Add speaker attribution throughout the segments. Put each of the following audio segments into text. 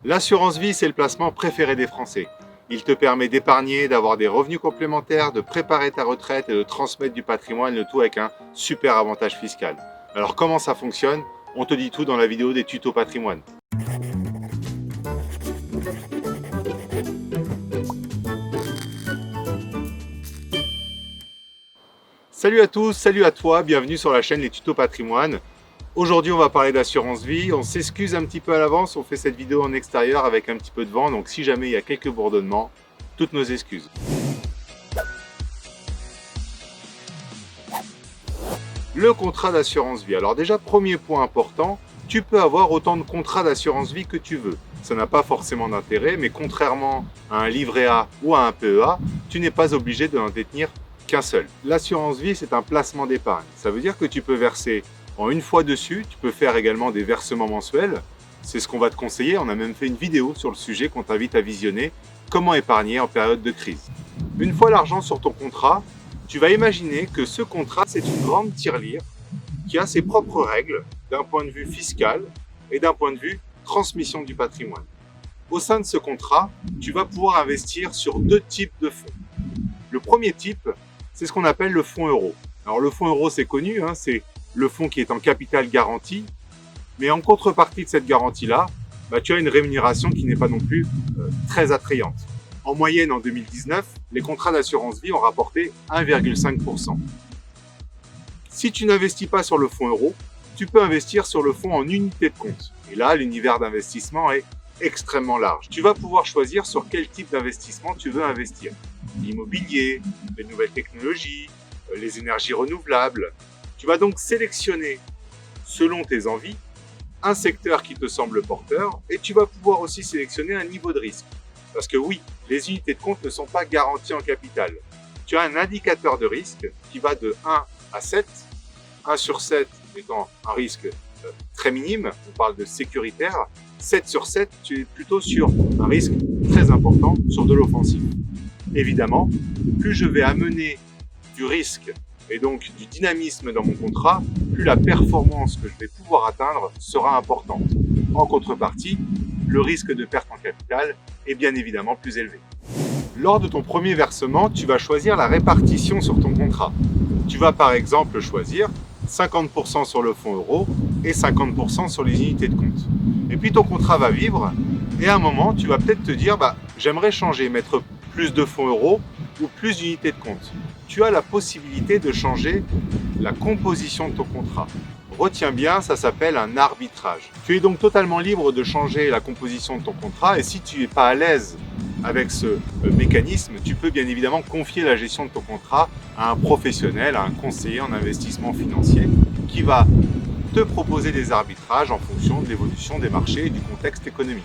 Speaker 1: L'assurance vie, c'est le placement préféré des Français. Il te permet d'épargner, d'avoir des revenus complémentaires, de préparer ta retraite et de transmettre du patrimoine, le tout avec un super avantage fiscal. Alors comment ça fonctionne? On te dit tout dans la vidéo des tutos patrimoine. Salut à tous, salut à toi, bienvenue sur la chaîne Les Tutos Patrimoine. Aujourd'hui on va parler d'assurance vie, on s'excuse un petit peu à l'avance, on fait cette vidéo en extérieur avec un petit peu de vent, donc si jamais il y a quelques bourdonnements, toutes nos excuses. Le contrat d'assurance vie. Alors déjà, premier point important, tu peux avoir autant de contrats d'assurance vie que tu veux. Ça n'a pas forcément d'intérêt, mais contrairement à un livret A ou à un PEA, tu n'es pas obligé de n'en détenir qu'un seul. L'assurance vie, c'est un placement d'épargne. Ça veut dire que tu peux verser en une fois dessus, tu peux faire également des versements mensuels. C'est ce qu'on va te conseiller, on a même fait une vidéo sur le sujet qu'on t'invite à visionner, comment épargner en période de crise. Une fois l'argent sur ton contrat, tu vas imaginer que ce contrat, c'est une grande tirelire qui a ses propres règles d'un point de vue fiscal et d'un point de vue transmission du patrimoine. Au sein de ce contrat, tu vas pouvoir investir sur deux types de fonds. Le premier type, c'est ce qu'on appelle le fonds euro. Alors le fonds euro, c'est connu, c'est le fonds qui est en capital garanti, mais en contrepartie de cette garantie-là, tu as une rémunération qui n'est pas non plus très attrayante. En moyenne, en 2019, les contrats d'assurance vie ont rapporté 1,5%. Si tu n'investis pas sur le fonds euro, tu peux investir sur le fonds en unité de compte. Et là, l'univers d'investissement est extrêmement large. Tu vas pouvoir choisir sur quel type d'investissement tu veux investir. L'immobilier, les nouvelles technologies, les énergies renouvelables. Tu vas donc sélectionner, selon tes envies, un secteur qui te semble porteur et tu vas pouvoir aussi sélectionner un niveau de risque. Parce que oui, les unités de compte ne sont pas garanties en capital. Tu as un indicateur de risque qui va de 1 à 7, 1 sur 7 étant un risque très minime, on parle de sécuritaire, 7 sur 7, tu es plutôt sur un risque très important, sur de l'offensif. Évidemment, plus je vais amener du risque et donc du dynamisme dans mon contrat, plus la performance que je vais pouvoir atteindre sera importante. En contrepartie, le risque de perte en capital est bien évidemment plus élevé. Lors de ton premier versement, tu vas choisir la répartition sur ton contrat. Tu vas par exemple choisir 50% sur le fonds euro et 50% sur les unités de compte. Et puis ton contrat va vivre et à un moment, tu vas peut-être te dire j'aimerais changer, mettre plus de fonds euros ou plus d'unités de compte. Tu as la possibilité de changer la composition de ton contrat. Retiens bien, ça s'appelle un arbitrage. Tu es donc totalement libre de changer la composition de ton contrat et si tu n'es pas à l'aise avec ce mécanisme, tu peux bien évidemment confier la gestion de ton contrat à un professionnel, à un conseiller en investissement financier qui va te proposer des arbitrages en fonction de l'évolution des marchés et du contexte économique.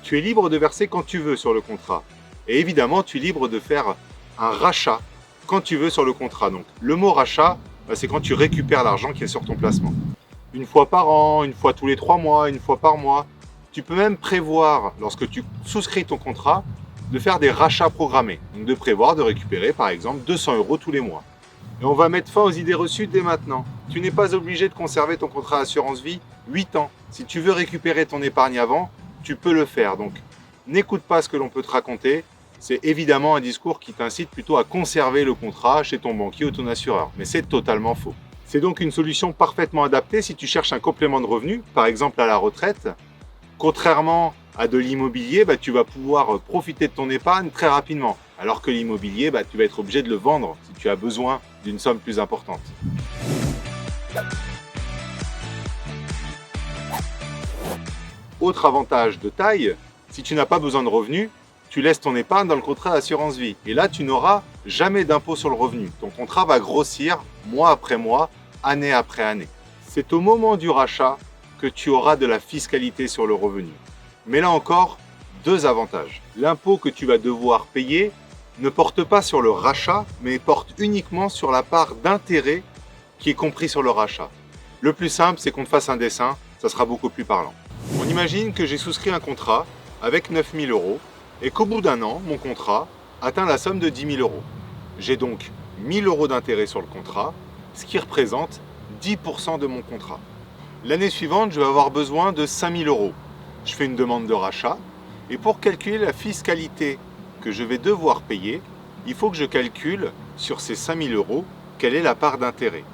Speaker 1: Tu es libre de verser quand tu veux sur le contrat. Et évidemment, tu es libre de faire un rachat quand tu veux sur le contrat. Donc, le mot rachat, c'est quand tu récupères l'argent qui est sur ton placement. Une fois par an, une fois tous les 3 mois, une fois par mois. Tu peux même prévoir, lorsque tu souscris ton contrat, de faire des rachats programmés. Donc, de prévoir de récupérer, par exemple, 200 € tous les mois. Et on va mettre fin aux idées reçues dès maintenant. Tu n'es pas obligé de conserver ton contrat d'assurance vie 8 ans. Si tu veux récupérer ton épargne avant, tu peux le faire. Donc, n'écoute pas ce que l'on peut te raconter. C'est évidemment un discours qui t'incite plutôt à conserver le contrat chez ton banquier ou ton assureur. Mais c'est totalement faux. C'est donc une solution parfaitement adaptée si tu cherches un complément de revenu, par exemple à la retraite. Contrairement à de l'immobilier, tu vas pouvoir profiter de ton épargne très rapidement. Alors que l'immobilier, tu vas être obligé de le vendre si tu as besoin d'une somme plus importante. Autre avantage de taille, si tu n'as pas besoin de revenus, tu laisses ton épargne dans le contrat d'assurance vie. Et là, tu n'auras jamais d'impôt sur le revenu. Ton contrat va grossir mois après mois, année après année. C'est au moment du rachat que tu auras de la fiscalité sur le revenu. Mais là encore, deux avantages. L'impôt que tu vas devoir payer ne porte pas sur le rachat, mais porte uniquement sur la part d'intérêt qui est compris sur le rachat. Le plus simple, c'est qu'on te fasse un dessin, ça sera beaucoup plus parlant. On imagine que j'ai souscrit un contrat avec 9 000 € et qu'au bout d'un an, mon contrat atteint la somme de 10 000 €. J'ai donc 1 000 € d'intérêt sur le contrat, ce qui représente 10% de mon contrat. L'année suivante, je vais avoir besoin de 5 000 euros. Je fais une demande de rachat et pour calculer la fiscalité que je vais devoir payer, il faut que je calcule sur ces 5 000 euros quelle est la part d'intérêt.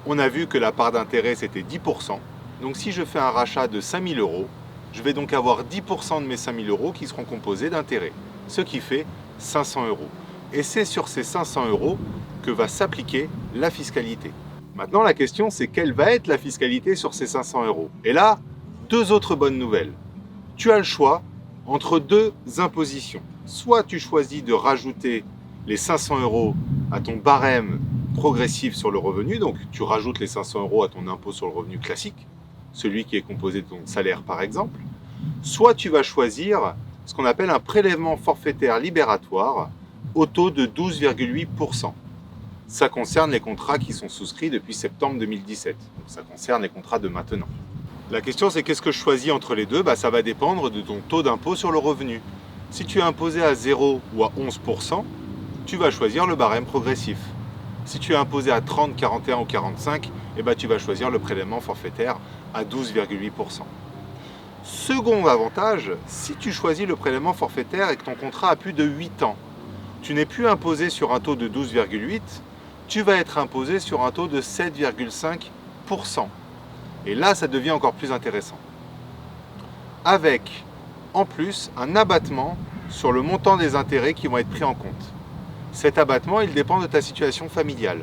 Speaker 1: On a vu que la part d'intérêt c'était 10%. Donc si je fais un rachat de 5 000 euros, je vais donc avoir 10% de mes 5 000 euros qui seront composés d'intérêt, ce qui fait 500 euros. Et c'est sur ces 500 euros que va s'appliquer la fiscalité. Maintenant, la question, c'est quelle va être la fiscalité sur ces 500 euros. Et là, deux autres bonnes nouvelles. Tu as le choix entre deux impositions. Soit tu choisis de rajouter les 500 euros à ton barème progressif sur le revenu, donc tu rajoutes les 500 euros à ton impôt sur le revenu classique, celui qui est composé de ton salaire par exemple. Soit tu vas choisir ce qu'on appelle un prélèvement forfaitaire libératoire au taux de 12,8%. Ça concerne les contrats qui sont souscrits depuis septembre 2017. Donc ça concerne les contrats de maintenant. La question c'est qu'est-ce que je choisis entre les deux? Ça va dépendre de ton taux d'impôt sur le revenu. Si tu es imposé à 0 ou à 11%, tu vas choisir le barème progressif. Si tu es imposé à 30, 41 ou 45, tu vas choisir le prélèvement forfaitaire à 12,8%. Second avantage, si tu choisis le prélèvement forfaitaire et que ton contrat a plus de 8 ans, tu n'es plus imposé sur un taux de 12,8%, tu vas être imposé sur un taux de 7,5%. Et là, ça devient encore plus intéressant. Avec, en plus, un abattement sur le montant des intérêts qui vont être pris en compte. Cet abattement, il dépend de ta situation familiale.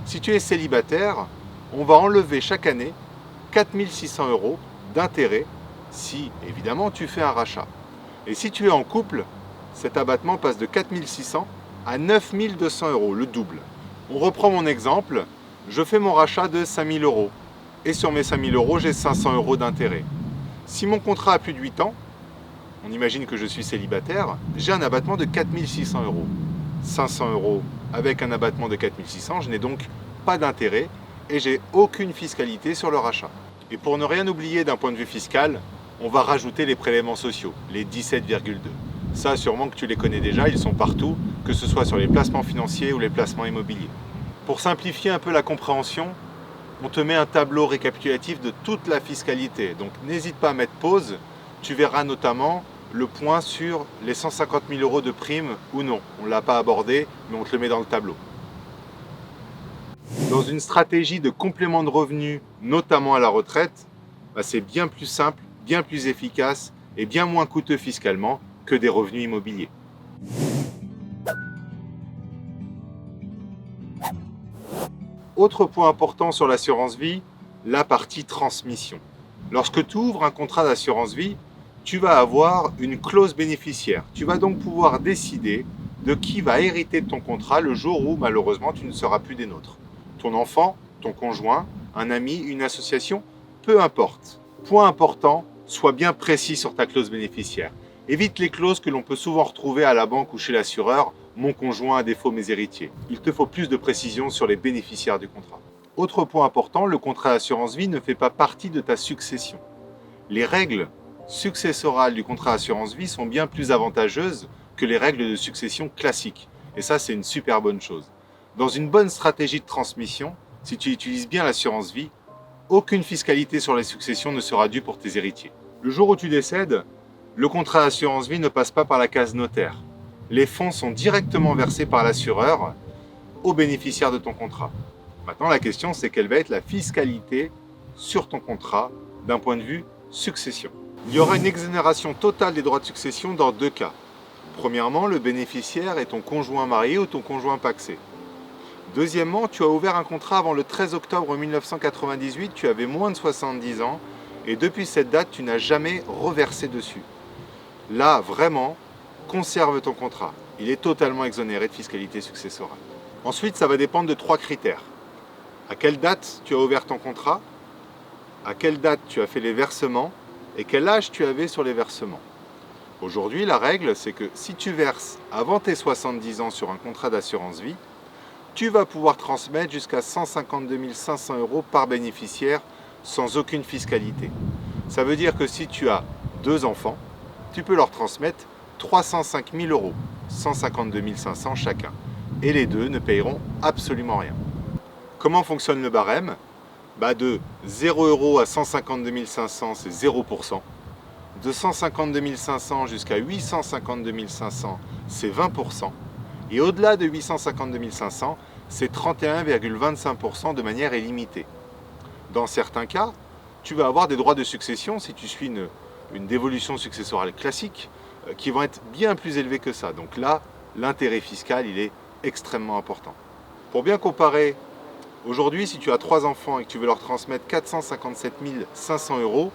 Speaker 1: Si tu es célibataire, on va enlever chaque année 4 600 euros d'intérêt si, évidemment, tu fais un rachat. Et si tu es en couple, cet abattement passe de 4 600 à 9 200 euros, le double. On reprend mon exemple, je fais mon rachat de 5 000 euros. Et sur mes 5 000 euros, j'ai 500 euros d'intérêt. Si mon contrat a plus de 8 ans, on imagine que je suis célibataire, j'ai un abattement de 4 600 euros. 500 euros avec un abattement de 4 600, je n'ai donc pas d'intérêt et j'ai aucune fiscalité sur le rachat. Et pour ne rien oublier d'un point de vue fiscal, on va rajouter les prélèvements sociaux, les 17,2. Ça, sûrement que tu les connais déjà, ils sont partout, que ce soit sur les placements financiers ou les placements immobiliers. Pour simplifier un peu la compréhension, on te met un tableau récapitulatif de toute la fiscalité. Donc n'hésite pas à mettre pause, tu verras notamment le point sur les 150 000 euros de prime ou non. On ne l'a pas abordé, mais on te le met dans le tableau. Dans une stratégie de complément de revenus, notamment à la retraite, c'est bien plus simple, bien plus efficace et bien moins coûteux fiscalement que des revenus immobiliers. Autre point important sur l'assurance vie, la partie transmission. Lorsque tu ouvres un contrat d'assurance vie, tu vas avoir une clause bénéficiaire. Tu vas donc pouvoir décider de qui va hériter de ton contrat le jour où malheureusement tu ne seras plus des nôtres. Ton enfant, ton conjoint, un ami, une association, peu importe. Point important, sois bien précis sur ta clause bénéficiaire. Évite les clauses que l'on peut souvent retrouver à la banque ou chez l'assureur, mon conjoint à défaut mes héritiers. Il te faut plus de précision sur les bénéficiaires du contrat. Autre point important, le contrat d'assurance vie ne fait pas partie de ta succession. Les règles successorales du contrat d'assurance vie sont bien plus avantageuses que les règles de succession classiques. Et ça, c'est une super bonne chose. Dans une bonne stratégie de transmission, si tu utilises bien l'assurance vie, aucune fiscalité sur les successions ne sera due pour tes héritiers. Le jour où tu décèdes, le contrat d'assurance vie ne passe pas par la case notaire. Les fonds sont directement versés par l'assureur aux bénéficiaires de ton contrat. Maintenant, la question, c'est quelle va être la fiscalité sur ton contrat d'un point de vue succession. Il y aura une exonération totale des droits de succession dans deux cas. Premièrement, le bénéficiaire est ton conjoint marié ou ton conjoint pacsé. Deuxièmement, tu as ouvert un contrat avant le 13 octobre 1998, tu avais moins de 70 ans et depuis cette date, tu n'as jamais reversé dessus. Là, vraiment, conserve ton contrat. Il est totalement exonéré de fiscalité successorale. Ensuite, ça va dépendre de trois critères. À quelle date tu as ouvert ton contrat? À quelle date tu as fait les versements? Et quel âge tu avais sur les versements? Aujourd'hui, la règle, c'est que si tu verses avant tes 70 ans sur un contrat d'assurance vie, tu vas pouvoir transmettre jusqu'à 152 500 euros par bénéficiaire sans aucune fiscalité. Ça veut dire que si tu as 2 enfants, tu peux leur transmettre 305 000 euros, 152 500 chacun. Et les deux ne payeront absolument rien. Comment fonctionne le barème? De 0 € à 152 500, c'est 0%. De 152 500 jusqu'à 852 500, c'est 20%. Et au-delà de 852 500, c'est 31,25% de manière illimitée. Dans certains cas, tu vas avoir des droits de succession si tu suis une dévolution successorale classique qui vont être bien plus élevés que ça. Donc là, l'intérêt fiscal, il est extrêmement important. Pour bien comparer, aujourd'hui, si tu as 3 enfants et que tu veux leur transmettre 457 500 €,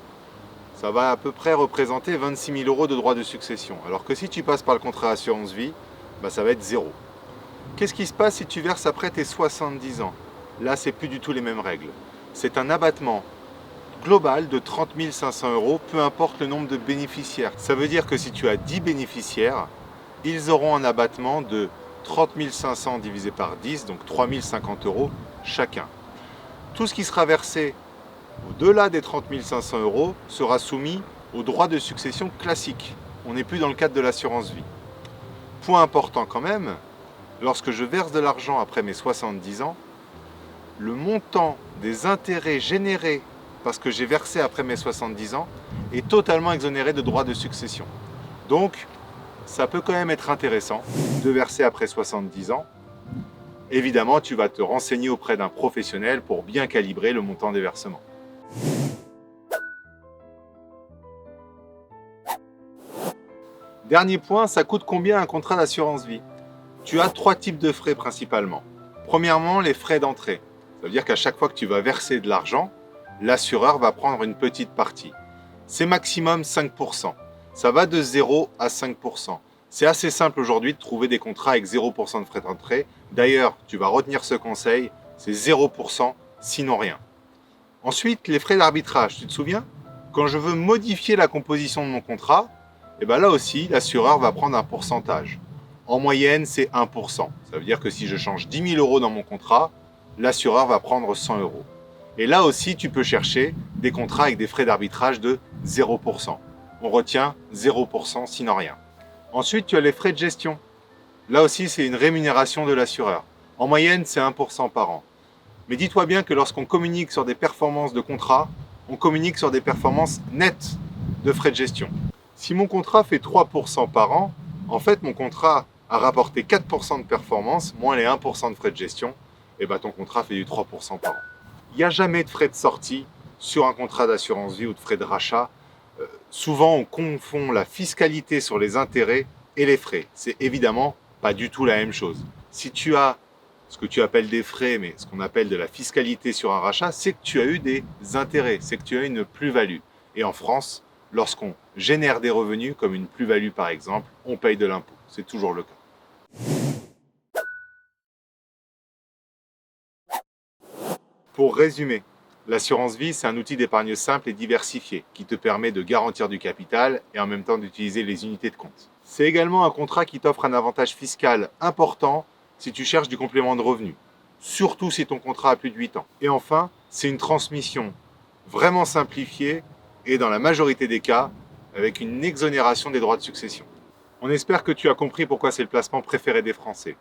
Speaker 1: ça va à peu près représenter 26 000 € de droits de succession. Alors que si tu passes par le contrat assurance vie, ça va être zéro. Qu'est-ce qui se passe si tu verses après tes 70 ans? Là, c'est plus du tout les mêmes règles. C'est un abattement global de 30 500 €, peu importe le nombre de bénéficiaires. Ça veut dire que si tu as 10 bénéficiaires, ils auront un abattement de 30 500 divisé par 10, donc 3 050 € chacun. Tout ce qui sera versé au-delà des 30 500 € sera soumis au droit de succession classique. On n'est plus dans le cadre de l'assurance vie. Point important quand même, lorsque je verse de l'argent après mes 70 ans, le montant des intérêts générés parce que j'ai versé après mes 70 ans est totalement exonéré de droits de succession. Donc, ça peut quand même être intéressant de verser après 70 ans. Évidemment, tu vas te renseigner auprès d'un professionnel pour bien calibrer le montant des versements. Dernier point, ça coûte combien un contrat d'assurance vie? Tu as 3 types de frais principalement. Premièrement, les frais d'entrée. Ça veut dire qu'à chaque fois que tu vas verser de l'argent, l'assureur va prendre une petite partie. C'est maximum 5%. Ça va de 0 à 5%. C'est assez simple aujourd'hui de trouver des contrats avec 0% de frais d'entrée. D'ailleurs, tu vas retenir ce conseil, c'est 0%, sinon rien. Ensuite, les frais d'arbitrage, tu te souviens? Quand je veux modifier la composition de mon contrat, là aussi, l'assureur va prendre un pourcentage. En moyenne, c'est 1%. Ça veut dire que si je change 10 000 € dans mon contrat, l'assureur va prendre 100 €. Et là aussi, tu peux chercher des contrats avec des frais d'arbitrage de 0%. On retient 0%, sinon rien. Ensuite, tu as les frais de gestion. Là aussi, c'est une rémunération de l'assureur. En moyenne, c'est 1% par an. Mais dis-toi bien que lorsqu'on communique sur des performances de contrat, on communique sur des performances nettes de frais de gestion. Si mon contrat fait 3% par an, en fait, mon contrat a rapporté 4% de performance, moins les 1% de frais de gestion, ton contrat fait du 3% par an. Il n'y a jamais de frais de sortie sur un contrat d'assurance vie ou de frais de rachat. Souvent, on confond la fiscalité sur les intérêts et les frais. C'est évidemment pas du tout la même chose. Si tu as ce que tu appelles des frais, mais ce qu'on appelle de la fiscalité sur un rachat, c'est que tu as eu des intérêts, c'est que tu as une plus-value. Et en France, lorsqu'on génère des revenus, comme une plus-value par exemple, on paye de l'impôt. C'est toujours le cas. Pour résumer, l'assurance vie, c'est un outil d'épargne simple et diversifié qui te permet de garantir du capital et en même temps d'utiliser les unités de compte. C'est également un contrat qui t'offre un avantage fiscal important si tu cherches du complément de revenu, surtout si ton contrat a plus de 8 ans. Et enfin, c'est une transmission vraiment simplifiée et dans la majorité des cas, avec une exonération des droits de succession. On espère que tu as compris pourquoi c'est le placement préféré des Français.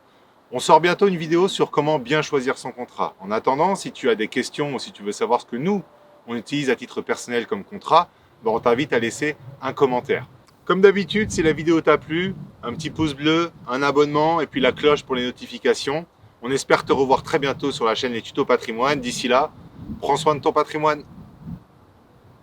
Speaker 1: On sort bientôt une vidéo sur comment bien choisir son contrat. En attendant, si tu as des questions ou si tu veux savoir ce que nous, on utilise à titre personnel comme contrat, on t'invite à laisser un commentaire. Comme d'habitude, si la vidéo t'a plu, un petit pouce bleu, un abonnement et puis la cloche pour les notifications. On espère te revoir très bientôt sur la chaîne Les Tutos Patrimoine. D'ici là, prends soin de ton patrimoine.